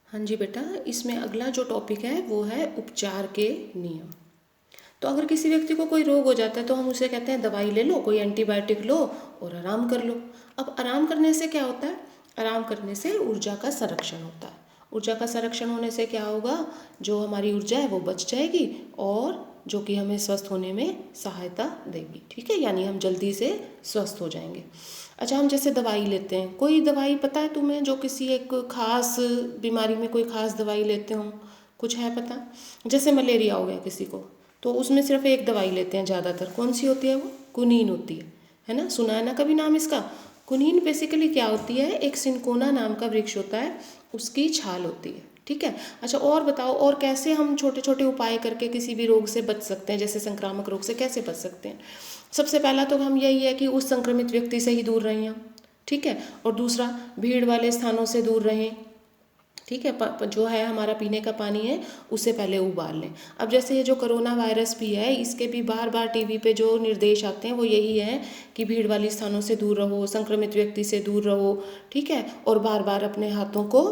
हाँ जी बेटा, इसमें अगला जो टॉपिक है वो है उपचार के नियम। तो अगर किसी व्यक्ति को कोई रोग हो जाता है तो हम उसे कहते हैं दवाई ले लो, कोई एंटीबायोटिक लो और आराम कर लो। अब आराम करने से क्या होता है? आराम करने से ऊर्जा का संरक्षण होता है। ऊर्जा का संरक्षण होने से क्या होगा? जो हमारी ऊर्जा है वो बच जाएगी और जो कि हमें स्वस्थ होने में सहायता देगी। ठीक है, यानी हम जल्दी से स्वस्थ हो जाएंगे। अच्छा, हम जैसे दवाई लेते हैं, कोई दवाई पता है तुम्हें जो किसी एक खास बीमारी में कोई खास दवाई लेते हो? कुछ है पता? जैसे मलेरिया हो गया किसी को तो उसमें सिर्फ एक दवाई लेते हैं ज़्यादातर। कौन सी होती है वो? कुनीन होती है ना? सुना है ना कभी नाम इसका? कुनीन बेसिकली क्या होती है? एक सिनकोना नाम का वृक्ष होता है, उसकी छाल होती है। ठीक है। अच्छा, और बताओ, और कैसे हम छोटे छोटे उपाय करके किसी भी रोग से बच सकते हैं? जैसे संक्रामक रोग से कैसे बच सकते हैं? सबसे पहला तो हम यही है कि उस संक्रमित व्यक्ति से ही दूर रहें हम। ठीक है। और दूसरा, भीड़ वाले स्थानों से दूर रहें। ठीक है। जो है हमारा पीने का पानी है उसे पहले उबाल लें। अब जैसे ये जो कोरोना वायरस भी है, इसके भी बार बार टीवी पे जो निर्देश आते हैं वो यही है कि भीड़ वाले स्थानों से दूर रहो, संक्रमित व्यक्ति से दूर रहो। ठीक है। और बार बार अपने हाथों को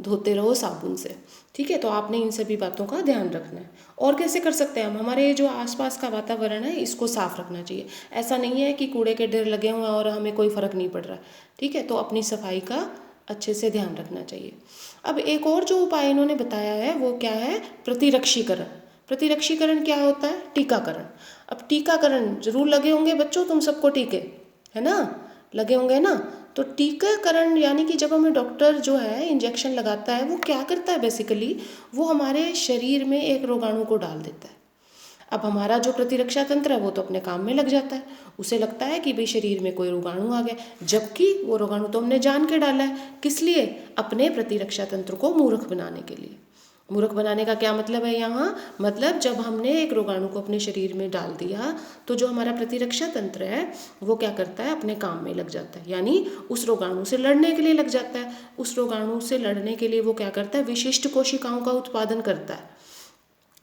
धोते रहो साबुन से। ठीक है। तो आपने इन सभी बातों का ध्यान रखना है। और कैसे कर सकते हैं हम? हमारे जो आसपास का वातावरण है इसको साफ रखना चाहिए। ऐसा नहीं है कि कूड़े के ढेर लगे हुए हैं और हमें कोई फर्क नहीं पड़ रहा। ठीक है। तो अपनी सफाई का अच्छे से ध्यान रखना चाहिए। अब एक और जो उपाय इन्होंने बताया है वो क्या है? प्रतिरक्षीकरण। प्रतिरक्षीकरण क्या होता है? टीकाकरण। अब टीकाकरण जरूर लगे होंगे बच्चों, तुम सबको टीके, है ना? लगे होंगे ना? तो टीकाकरण यानी कि जब हमें डॉक्टर जो है इंजेक्शन लगाता है वो क्या करता है बेसिकली? वो हमारे शरीर में एक रोगाणु को डाल देता है। अब हमारा जो प्रतिरक्षा तंत्र है वो तो अपने काम में लग जाता है। उसे लगता है कि भाई शरीर में कोई रोगाणु आ गया, जबकि वो रोगाणु तो हमने जान के डाला है। किस लिए? अपने प्रतिरक्षा तंत्र को मूर्ख बनाने के लिए। मूर्ख बनाने का क्या मतलब है यहाँ? मतलब जब हमने एक रोगाणु को अपने शरीर में डाल दिया तो जो हमारा प्रतिरक्षा तंत्र है वो क्या करता है? अपने काम में लग जाता है, यानी उस रोगाणु से लड़ने के लिए लग जाता है। उस रोगाणु से लड़ने के लिए वो क्या करता है? विशिष्ट कोशिकाओं का उत्पादन करता है।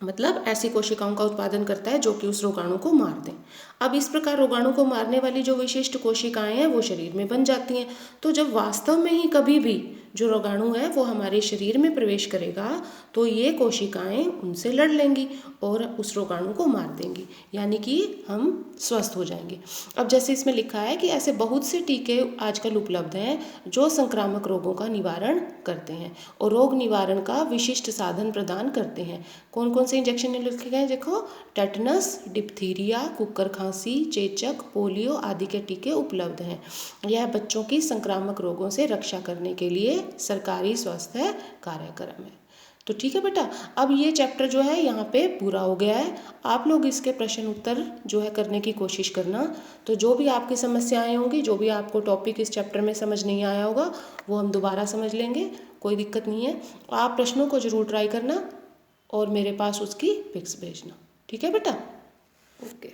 मतलब ऐसी कोशिकाओं का उत्पादन करता है जो कि उस रोगाणु को मार दें। अब इस प्रकार रोगाणु को मारने वाली जो विशिष्ट कोशिकाएं हैं वो शरीर में बन जाती हैं। तो जब वास्तव में ही कभी भी जो रोगाणु है वो हमारे शरीर में प्रवेश करेगा तो ये कोशिकाएं उनसे लड़ लेंगी और उस रोगाणु को मार देंगी, यानी कि हम स्वस्थ हो जाएंगे। अब जैसे इसमें लिखा है कि ऐसे बहुत से टीके आजकल उपलब्ध हैं जो संक्रामक रोगों का निवारण करते हैं और रोग निवारण का विशिष्ट साधन प्रदान करते हैं। कौन कौन से इंजेक्शन लिखे गए देखो? टेटनस, डिप्थीरिया, कुकर खांसी, चेचक, पोलियो आदि के टीके उपलब्ध हैं। यह बच्चों की संक्रामक रोगों से रक्षा करने के लिए सरकारी स्वास्थ्य कार्यक्रम है। तो ठीक है बेटा, अब ये चैप्टर जो है यहाँ पे पूरा हो गया है। आप लोग इसके प्रश्न उत्तर जो है करने की कोशिश करना। तो जो भी आपकी समस्याएं होंगी, जो भी आपको टॉपिक इस चैप्टर में समझ नहीं आया होगा वो हम दोबारा समझ लेंगे, कोई दिक्कत नहीं है। आप प्रश्नों को जरूर ट्राई करना और मेरे पास उसकी पिक्स भेजना। ठीक है बेटा? ओके।